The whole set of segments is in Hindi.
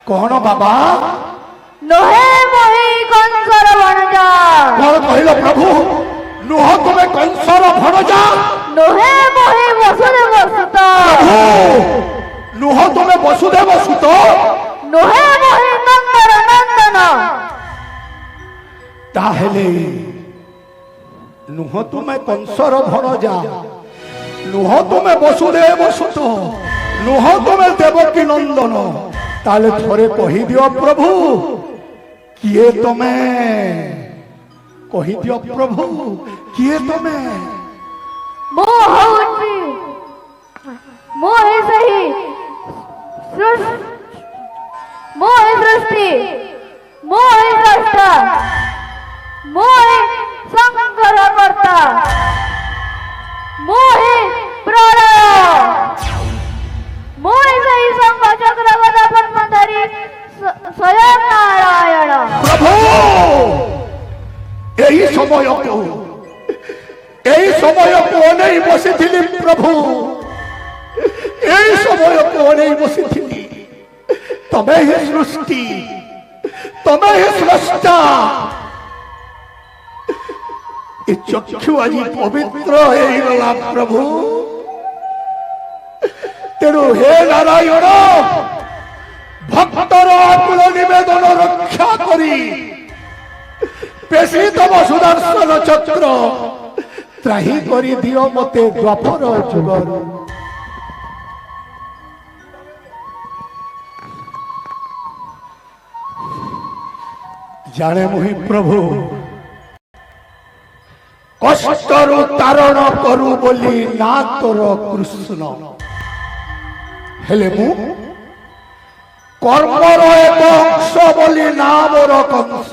कौन बाबा नोहे मोहि कंसर भणजा कौन कहल प्रभु नुह तुम्हें कंसर भणजा नोहे मोहि वसुदेव सुत नुह तुम्हें वसुदेव सुत नोहे मोहि नंदन नंदन ताहेले नुह तुम्हें कंसर भणजा नुह तुम्हें वसुदेव सुत नुह तुम्हें देवकी नंदन ताले थोड़े कही दियो प्रभु किए तुम्हें कही दियो प्रभु किए तुम्हें मोहि सही मोहि सृष्टि मोहि द्रष्टा मोहि संकर कर्ता मोहि प्रलय मोहि सही संग चक्र गदा पद्मधारी स्वयं नारायण प्रभु यही समय को नहीं बसी थी प्रभु यही समय को नहीं बसी थी तमें ही सृष्टि तमें ही स्रष्टा चक्षु आज पवित्र हो प्रभु तेणु हे नारायण भक्तर आकुल निवेदन रक्षा करी पेशी तम सुदर्शन चक्र त्राही करी दियो मते द्वापर जुगर जाने मुहि प्रभु कष्टर तारण करू बोली ना तोर कृष्ण हेले मु कर्मर एक अंश बोली ना मोर कंस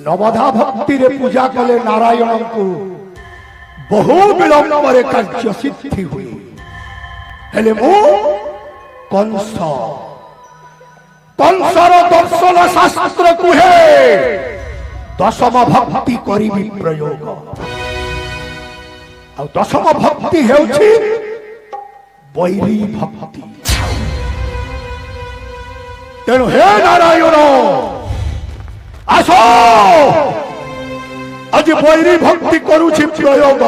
नवधा भक्ति रे पूजा कले नारायण को बहु विलंब रे कार्य सिद्धि हुई हेले मु कंस कंसर दर्शन शास्त्र कुहे दशम भक्ति करी प्रयोग आ दशम भक्ति हेउछि बैरी भक्ति तेणु हे नारायण आसो आज बैरी भक्ति करुछि प्रयोग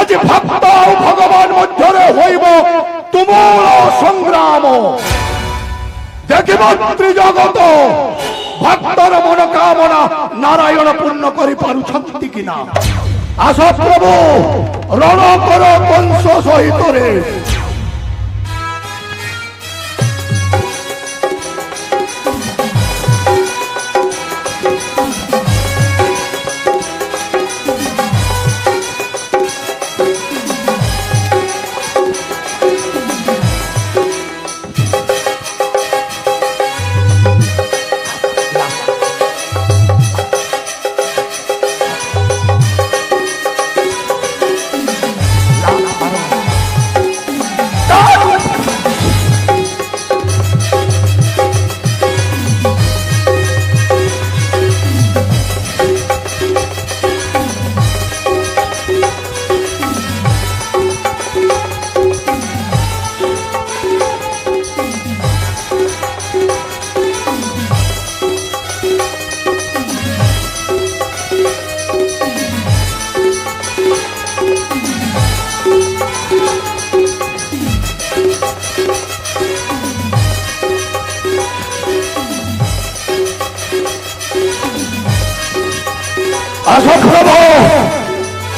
आज भक्त और भगवान मध्य होइब तुमूल संग्राम देखिब त्रिजगत भक्तर मनोकामना नारायण पूर्ण करि पारुछंती कि ना आस प्रभु रण कर कंस सहित रे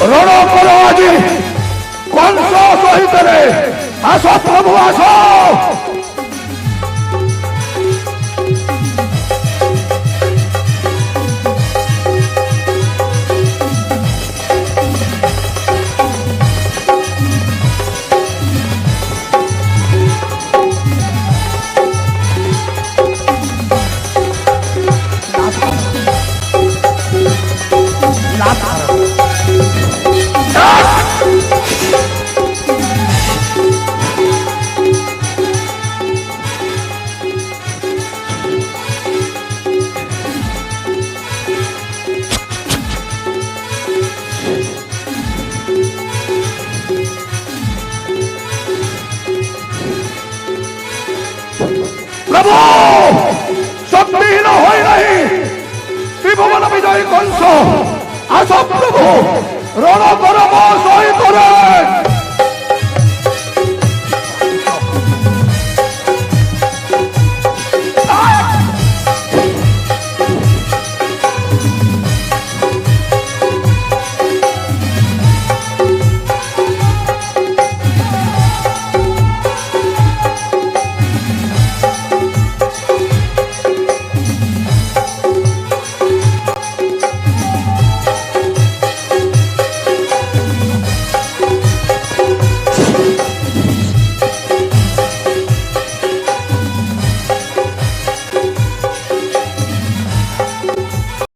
रण कर आज कंस सहित रे आस प्रभु आस ত্রিভুবন বিজয় কংস আস প্রভু রণ